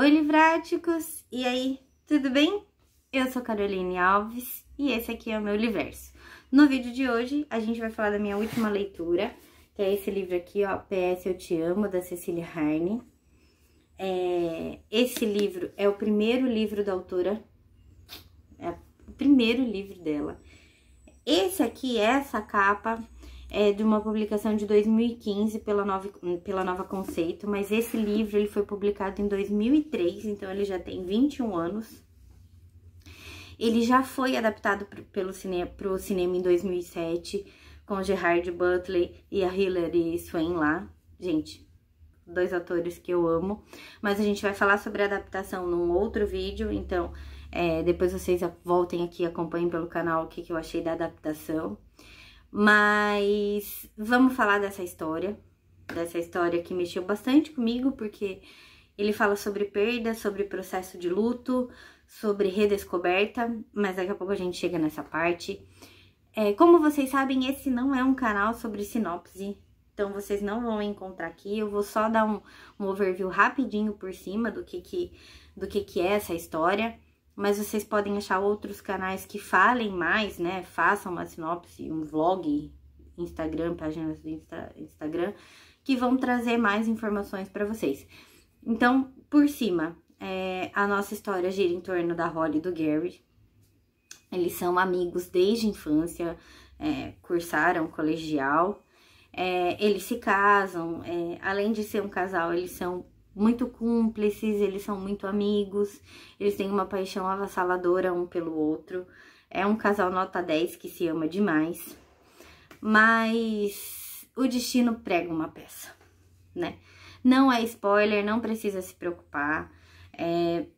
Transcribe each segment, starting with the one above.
Oi, livráticos! E aí, tudo bem? Eu sou Caroline Alves e esse aqui é o meu Liverso. No vídeo de hoje, a gente vai falar da minha última leitura, que é esse livro aqui, ó, PS Eu Te Amo, da Cecília Harney. Esse livro é o primeiro livro da autora, é o primeiro livro dela. Esse aqui, essa capa, é de uma publicação de 2015 pela Nova Conceito, mas esse livro ele foi publicado em 2003, então ele já tem 21 anos. Ele já foi adaptado para o cinema em 2007, com Gerard Butler e a Hilary Swank lá. Gente, dois atores que eu amo, mas a gente vai falar sobre a adaptação num outro vídeo, então depois vocês voltem aqui e acompanhem pelo canal o que eu achei da adaptação. Mas vamos falar dessa história que mexeu bastante comigo, porque ele fala sobre perda, sobre processo de luto, sobre redescoberta, mas daqui a pouco a gente chega nessa parte. Como vocês sabem, esse não é um canal sobre sinopse, então vocês não vão encontrar aqui. Eu vou só dar um overview rapidinho por cima do que é essa história. Mas vocês podem achar outros canais que falem mais, né? Façam uma sinopse, um vlog, Instagram, páginas do Instagram, que vão trazer mais informações para vocês. Então, por cima, a nossa história gira em torno da Holly e do Gary. Eles são amigos desde a infância, cursaram colegial. Eles se casam, além de ser um casal, eles são muito cúmplices, eles são muito amigos, eles têm uma paixão avassaladora um pelo outro. É um casal nota 10 que se ama demais, mas o destino prega uma peça, né? Não é spoiler, não precisa se preocupar.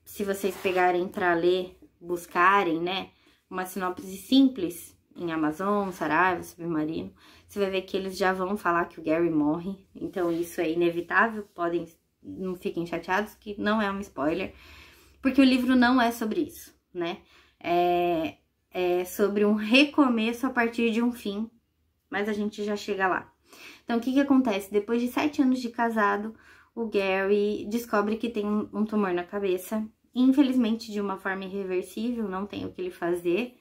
Se vocês pegarem pra ler, buscarem, né, uma sinopse simples em Amazon, Saraiva, Submarino, você vai ver que eles já vão falar que o Gary morre, então isso é inevitável, não fiquem chateados que não é um spoiler, porque o livro não é sobre isso, né? É sobre um recomeço a partir de um fim, mas a gente já chega lá. Então, o que acontece? Depois de 7 anos de casado, o Gary descobre que tem um tumor na cabeça, infelizmente de uma forma irreversível, não tem o que ele fazer,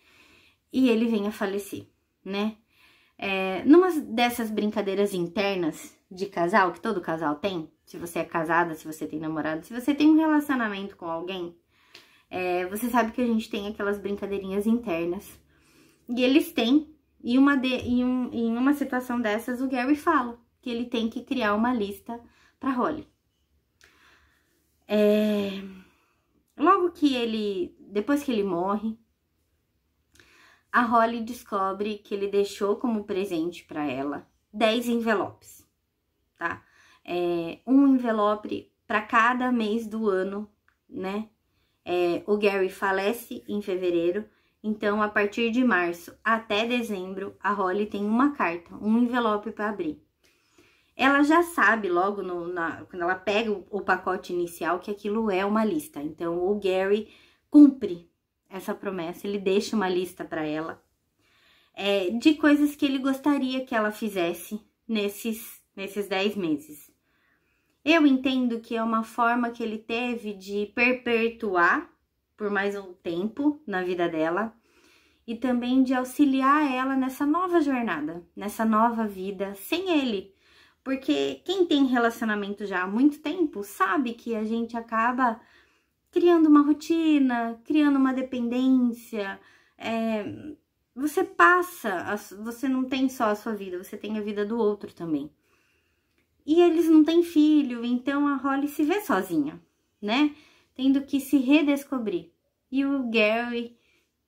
e ele vem a falecer, né? Numa dessas brincadeiras internas de casal, que todo casal tem, se você é casada, se você tem namorado, se você tem um relacionamento com alguém, você sabe que a gente tem aquelas brincadeirinhas internas. E eles têm, e em uma situação dessas, o Gary fala que ele tem que criar uma lista pra Holly. Depois que ele morre, a Holly descobre que ele deixou como presente pra ela 10 envelopes, tá? Um envelope para cada mês do ano, né? O Gary falece em fevereiro, então a partir de março até dezembro, a Holly tem uma carta, um envelope para abrir. Ela já sabe logo quando ela pega o pacote inicial que aquilo é uma lista, então o Gary cumpre essa promessa, ele deixa uma lista para ela de coisas que ele gostaria que ela fizesse nesses 10 meses. Eu entendo que é uma forma que ele teve de perpetuar por mais um tempo na vida dela e também de auxiliar ela nessa nova jornada, nessa nova vida sem ele. Porque quem tem relacionamento já há muito tempo sabe que a gente acaba criando uma rotina, criando uma dependência. Você não tem só a sua vida, você tem a vida do outro também. E eles não têm filho, então a Holly se vê sozinha, né? Tendo que se redescobrir. E o Gary,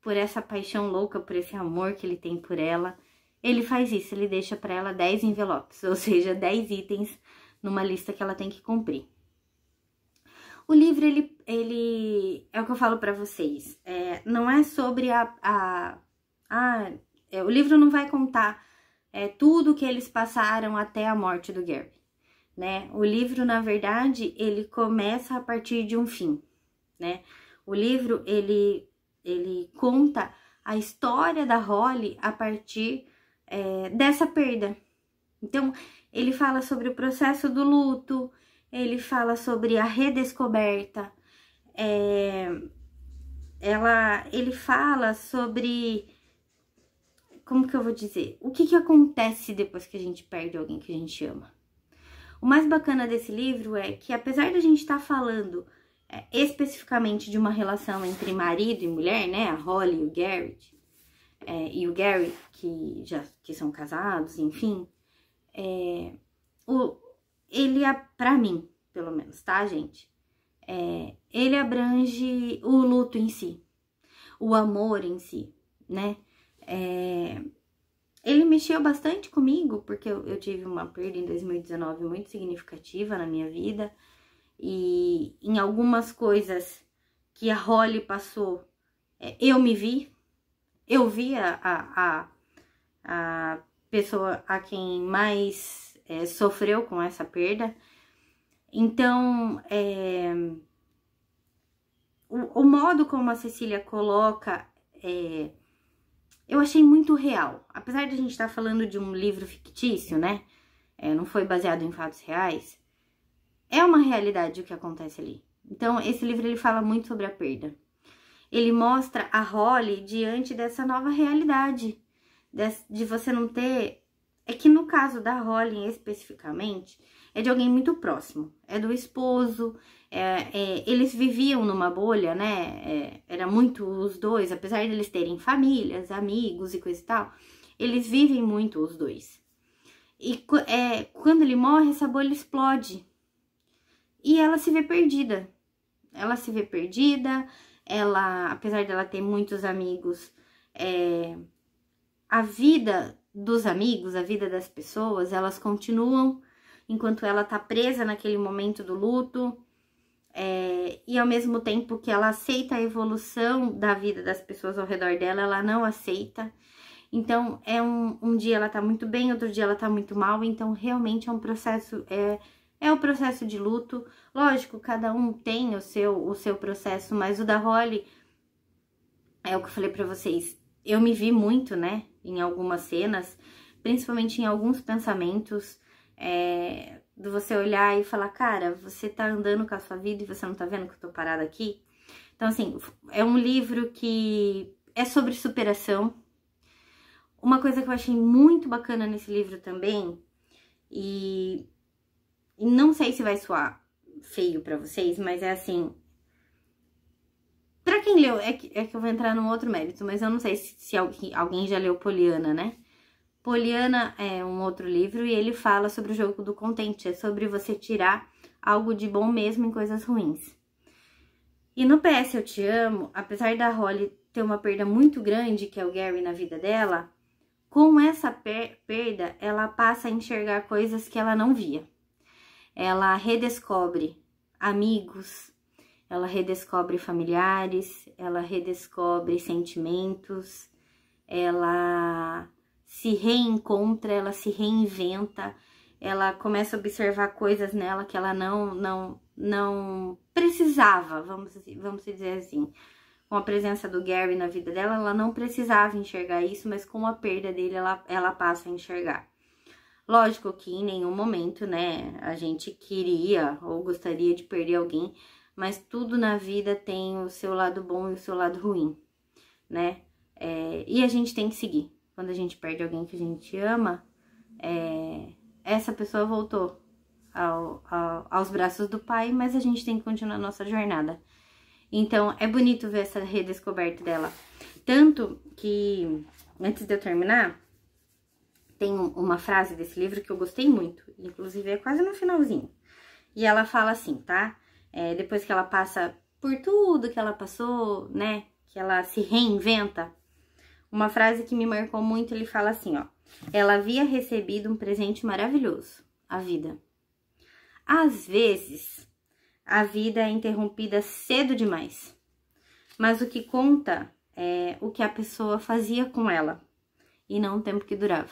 por essa paixão louca, por esse amor que ele tem por ela, ele faz isso, ele deixa pra ela 10 envelopes, ou seja, 10 itens numa lista que ela tem que cumprir. O livro, ele é o que eu falo pra vocês, não é sobre o livro não vai contar tudo que eles passaram até a morte do Gary, né? O livro, na verdade, ele começa a partir de um fim, né? O livro, ele conta a história da Holly a partir dessa perda. Então, ele fala sobre o processo do luto, ele fala sobre a redescoberta, ele fala sobre, como que eu vou dizer? O que acontece depois que a gente perde alguém que a gente ama. O mais bacana desse livro é que, apesar da gente estar falando especificamente de uma relação entre marido e mulher, né? A Holly e o Garrett, e o Gary, que são casados, enfim. Ele, pra mim, pelo menos, tá, gente? Ele abrange o luto em si, o amor em si, né? Ele mexeu bastante comigo, porque eu tive uma perda em 2019 muito significativa na minha vida. E em algumas coisas que a Holly passou, eu me vi. Eu vi a pessoa a quem mais sofreu com essa perda. Então, o modo como a Cecília coloca, eu achei muito real. Apesar de a gente estar falando de um livro fictício, né? Não foi baseado em fatos reais. É uma realidade o que acontece ali. Então, esse livro ele fala muito sobre a perda. Ele mostra a Holly diante dessa nova realidade. De você não ter... É que no caso da Holly especificamente, é de alguém muito próximo. É do esposo. Eles viviam numa bolha, né? Era muito os dois, apesar de eles terem famílias, amigos e coisa e tal. Eles vivem muito os dois. E quando ele morre, essa bolha explode. E ela se vê perdida. Ela se vê perdida. Ela, apesar de ela ter muitos amigos, a vida dos amigos, a vida das pessoas, elas continuam enquanto ela tá presa naquele momento do luto. E ao mesmo tempo que ela aceita a evolução da vida das pessoas ao redor dela, ela não aceita. Então, um dia ela tá muito bem, outro dia ela tá muito mal. Então, realmente é um processo... É o processo de luto. Lógico, cada um tem o seu processo, mas o da Holly, é o que eu falei pra vocês. Eu me vi muito, né, em algumas cenas, principalmente em alguns pensamentos, de você olhar e falar, cara, você tá andando com a sua vida e você não tá vendo que eu tô parada aqui? Então, assim, é um livro que é sobre superação. Uma coisa que eu achei muito bacana nesse livro também, e não sei se vai soar feio pra vocês, mas é assim... Pra quem leu, é que eu vou entrar num outro mérito, mas eu não sei se alguém já leu Poliana, né? Poliana é um outro livro e ele fala sobre o jogo do contente, é sobre você tirar algo de bom mesmo em coisas ruins. E no PS Eu Te Amo, apesar da Holly ter uma perda muito grande, que é o Gary na vida dela, com essa perda, ela passa a enxergar coisas que ela não via. Ela redescobre amigos, ela redescobre familiares, ela redescobre sentimentos, ela se reencontra, ela se reinventa, ela começa a observar coisas nela que ela não precisava, vamos dizer assim. Com a presença do Gary na vida dela, ela não precisava enxergar isso, mas com a perda dele, ela passa a enxergar. Lógico que em nenhum momento, né, a gente queria ou gostaria de perder alguém, mas tudo na vida tem o seu lado bom e o seu lado ruim, né? E a gente tem que seguir. Quando a gente perde alguém que a gente ama, essa pessoa voltou aos braços do pai, mas a gente tem que continuar a nossa jornada. Então, é bonito ver essa redescoberta dela. Tanto que, antes de eu terminar, tem uma frase desse livro que eu gostei muito, inclusive é quase no finalzinho. E ela fala assim, tá? Depois que ela passa por tudo que ela passou, né? Que ela se reinventa. Uma frase que me marcou muito, ele fala assim, ó. Ela havia recebido um presente maravilhoso, a vida. Às vezes, a vida é interrompida cedo demais. Mas o que conta é o que a pessoa fazia com ela e não o tempo que durava.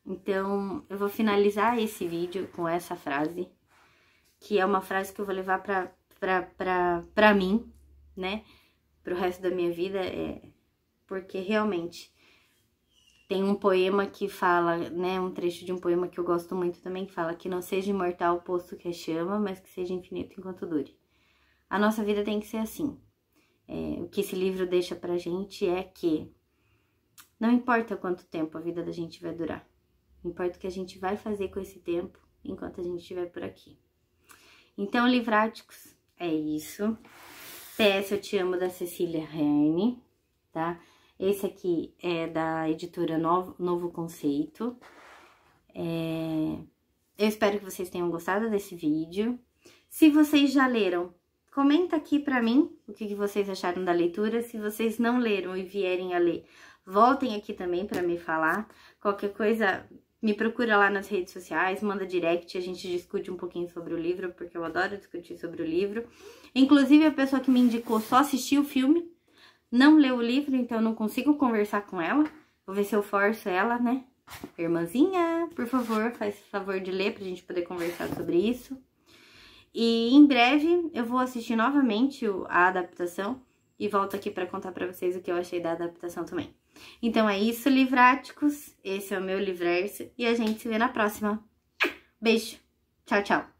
Então, eu vou finalizar esse vídeo com essa frase, que é uma frase que eu vou levar pra mim, né? Pro resto da minha vida, porque realmente tem um poema que fala, né? Um trecho de um poema que eu gosto muito também, que fala que não seja imortal o poço que é chama, mas que seja infinito enquanto dure. A nossa vida tem que ser assim. O que esse livro deixa pra gente é que não importa quanto tempo a vida da gente vai durar. Importa o que a gente vai fazer com esse tempo enquanto a gente estiver por aqui. Então, livráticos, é isso. PS Eu Te Amo, da Cecília Herne, tá? Esse aqui é da editora Novo Conceito. Eu espero que vocês tenham gostado desse vídeo. Se vocês já leram, comenta aqui pra mim o que vocês acharam da leitura. Se vocês não leram e vierem a ler, voltem aqui também pra me falar. Qualquer coisa, me procura lá nas redes sociais, manda direct, a gente discute um pouquinho sobre o livro, porque eu adoro discutir sobre o livro. Inclusive, a pessoa que me indicou só assistiu o filme, não leu o livro, então eu não consigo conversar com ela. Vou ver se eu forço ela, né? Irmãzinha, por favor, faz favor de ler pra gente poder conversar sobre isso. E em breve eu vou assistir novamente a adaptação e volto aqui pra contar pra vocês o que eu achei da adaptação também. Então é isso, livráticos. Esse é o meu Livverso e a gente se vê na próxima. Beijo. Tchau, tchau.